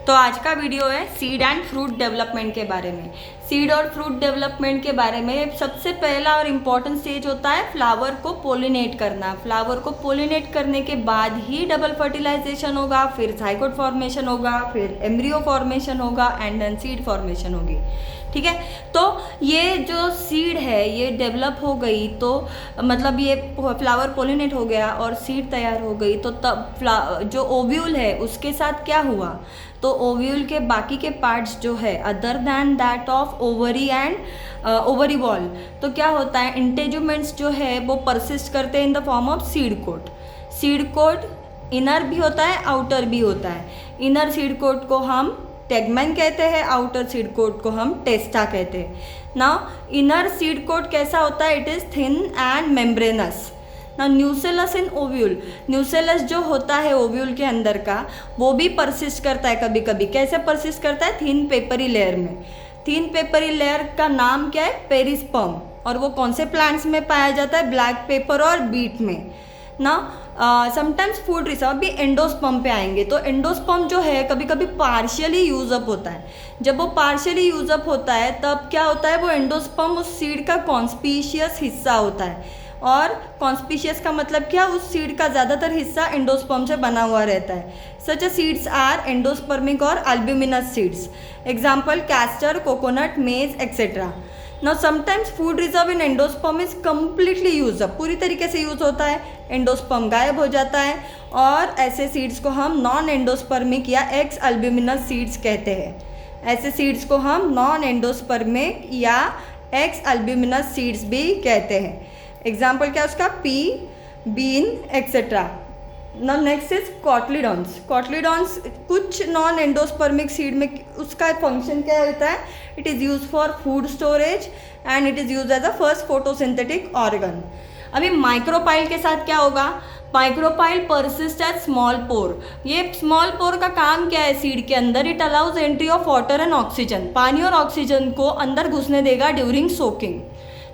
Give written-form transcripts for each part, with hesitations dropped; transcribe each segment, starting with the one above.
तो आज का वीडियो है सीड एंड फ्रूट डेवलपमेंट के बारे में। सीड और फ्रूट डेवलपमेंट के बारे में सबसे पहला और इम्पॉर्टेंट स्टेज होता है फ्लावर को पोलिनेट करना। फ्लावर को पोलिनेट करने के बाद ही डबल फर्टिलाइजेशन होगा, फिर जाइगोट फॉर्मेशन होगा, फिर एम्ब्रियो फॉर्मेशन होगा एंड देन सीड फॉर्मेशन होगी। ठीक है, तो ये जो सीड है ये डेवलप हो गई तो मतलब ये फ्लावर पोलिनेट हो गया और सीड तैयार हो गई, तो तब जो ओव्यूल है उसके साथ क्या हुआ, तो ओव्यूल के बाकी के पार्ट्स जो है other than that of ovary and ovary wall, तो क्या होता है इंटेजुमेंट्स जो है वो परसिस्ट करते हैं in the form of seed coat. Seed coat inner भी होता है, आउटर भी होता है। इनर सीड कोट को हम टेगमेन कहते हैं, आउटर सीड कोट को हम टेस्टा कहते हैं। नाउ इनर सीड कोट कैसा होता है, it is thin and membranes. ना न्यूसेलस इन ओव्यूल, न्यूसेलस जो होता है ओव्यूल के अंदर का वो भी परसिस्ट करता है कभी कभी। कैसे परसिस्ट करता है, थिन पेपरी लेयर में। थिन पेपरी लेयर का नाम क्या है, पेरिस्पर्म, और वो कौन से प्लांट्स में पाया जाता है, ब्लैक पेपर और बीट में ना। समटाइम्स फूड रिसर्च भी एंडोस्पर्म पे आएंगे। तो एंडोस्पर्म जो है कभी कभी पार्शियली यूजअप होता है। जब वो पार्शियली यूजअप होता है तब क्या होता है, वो एंडोस्पर्म उस सीड का कॉन्स्पीशियस हिस्सा होता है। और कॉन्स्पीशियस का मतलब क्या, उस सीड का ज़्यादातर हिस्सा एंडोस्पर्म से बना हुआ रहता है। Such a seeds are endospermic और albuminous seeds. Example castor, coconut, maize etcetera. Now sometimes food reserve in endosperm is completely use up, पूरी तरीके से यूज होता है, एंडोस्पर्म गायब हो जाता है, और ऐसे सीड्स को हम नॉन एंडोस्पर्मिक या एक्स अल्ब्यूमिनस सीड्स कहते हैं। ऐसे सीड्स को हम नॉन एंडोस्पर्मिक या एक्स अल्ब्यूमिनस सीड्स भी कहते हैं। एग्जाम्पल क्या उसका, pea, bean etcetera. Now next is cotyledons. Cotyledons कुछ नॉन एंडोस्पर्मिक सीड में उसका फंक्शन क्या होता है, it is use for food storage and it is use as a first photosynthetic organ. अभी माइक्रोपाइल के साथ क्या होगा, माइक्रोपाइल परसिस्ट एज स्मॉल पोर। ये स्मॉल पोर का काम क्या है सीड के अंदर, it allows entry of water and oxygen, पानी और ऑक्सीजन को अंदर घुसने देगा ड्यूरिंग सोकिंग।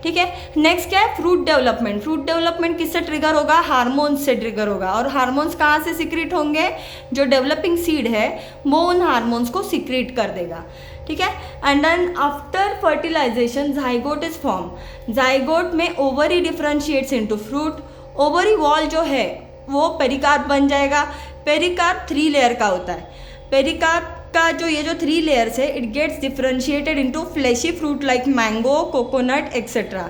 ठीक है, नेक्स्ट क्या है, फ्रूट डेवलपमेंट। फ्रूट डेवलपमेंट किससे ट्रिगर होगा, हार्मोन्स से ट्रिगर होगा। और हार्मोन्स कहाँ से सिक्रीट होंगे, जो डेवलपिंग सीड है वो उन हार्मोन्स को सिक्रीट कर देगा। ठीक है, and then after fertilization zygote is form. Zygote में ovary differentiates into fruit. Ovary wall जो है वो पेरिकार्प बन जाएगा। पेरिकार्प 3 लेयर का होता है। पेरिकार्प का जो ये जो 3 लेयर्स है it gets differentiated into fleshy fruit like mango, coconut etcetera.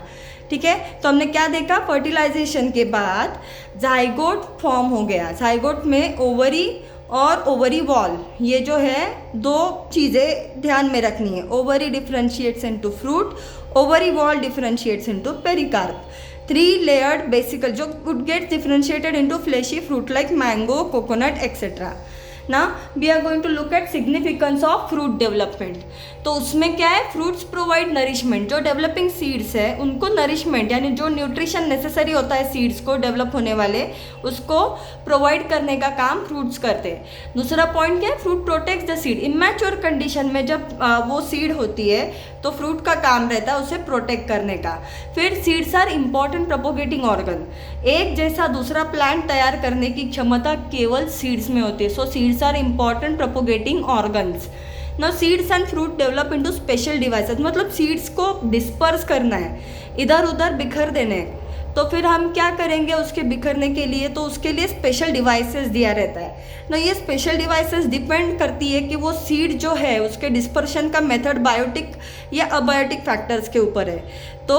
ठीक है, तो हमने क्या देखा, फर्टिलाइजेशन के बाद जाइगोट फॉर्म हो गया। जाइगोट में ओवरी और ओवरी वॉल, ये जो है 2 चीज़ें ध्यान में रखनी है। Ovary differentiates into fruit, ovary wall differentiates into pericarp. 3 layered basically जो would get differentiated into fleshy fruit like mango, coconut etc. Now we are going to look at significance of fruit development. तो उसमें क्या है, fruits provide nourishment. जो developing seeds है उनको nourishment यानी जो न्यूट्रिशन नेसेसरी होता है सीड्स को डेवलप होने वाले, उसको प्रोवाइड करने का काम फ्रूट्स करते हैं। दूसरा पॉइंट क्या है, fruit protects the seed. Immature condition में जब वो सीड होती है तो फ्रूट का काम रहता है उसे प्रोटेक्ट करने का। फिर seeds are important propagating organ. एक जैसा दूसरा प्लांट तैयार करने की क्षमता केवल सीड्स में होती है। So seeds are important propagating organs. Now seeds and fruit develop into special devices, मतलब सीड्स को डिस्पर्स करना है, इधर उधर बिखर देने हैं। तो फिर हम क्या करेंगे उसके बिखरने के लिए, तो उसके लिए स्पेशल डिवाइसेस दिया रहता है ना। ये स्पेशल डिवाइसेस डिपेंड करती है कि वो सीड जो है उसके डिस्पर्शन का मेथड बायोटिक या अबायोटिक फैक्टर्स के ऊपर है। तो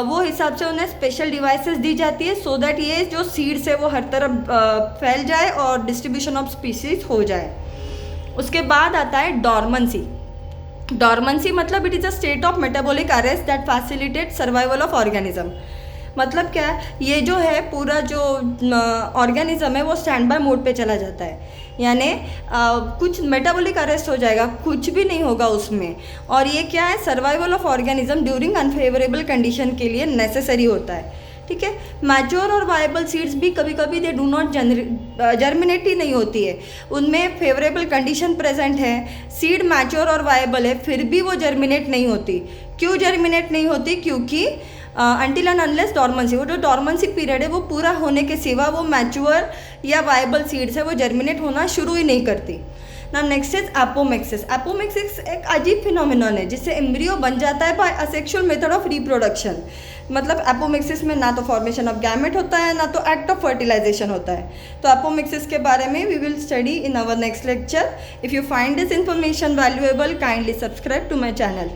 वो हिसाब से उन्हें स्पेशल डिवाइसेस दी जाती है सो दैट ये जो सीड्स है वो हर तरफ फैल जाए और डिस्ट्रीब्यूशन ऑफ स्पीसीज हो जाए। उसके बाद आता है डॉर्मेंसी। डॉर्मेंसी मतलब it is a state of metabolic arrest that facilitate survival of organism. मतलब क्या है, ये जो है पूरा जो ऑर्गेनिज्म है वो स्टैंड बाय मोड पे चला जाता है, यानी कुछ मेटाबॉलिक अरेस्ट हो जाएगा, कुछ भी नहीं होगा उसमें। और ये क्या है, survival of organism during unfavourable condition के लिए नेसेसरी होता है। ठीक है, मैच्योर और वायबल सीड्स भी कभी कभी दे डू नॉट जर्मिनेट ही नहीं होती है, उनमें फेवरेबल कंडीशन प्रेजेंट है, सीड मैच्योर और वायबल है, फिर भी वो जर्मिनेट नहीं होती। क्यों जर्मिनेट नहीं होती, क्योंकि अनटिल एंड अनलेस डॉर्मेंसी, वो जो डॉर्मेंसी पीरियड है वो पूरा होने के सिवा वो मैच्योर या वायबल सीड्स है वो जर्मिनेट होना शुरू ही नहीं करती। ना नेक्स्ट इज एपोमिक्सिस। एपोमिक्सिस एक अजीब फिनोमिनन है जिससे एम्ब्रियो बन जाता है bye asexual method of reproduction. मतलब एपोमिक्सिस में ना तो फॉर्मेशन ऑफ गैमेट होता है ना तो एक्ट ऑफ फर्टिलाइजेशन होता है। तो एपोमिक्सिस के बारे में we will study in our next lecture. If you find this information valuable, kindly subscribe to my channel.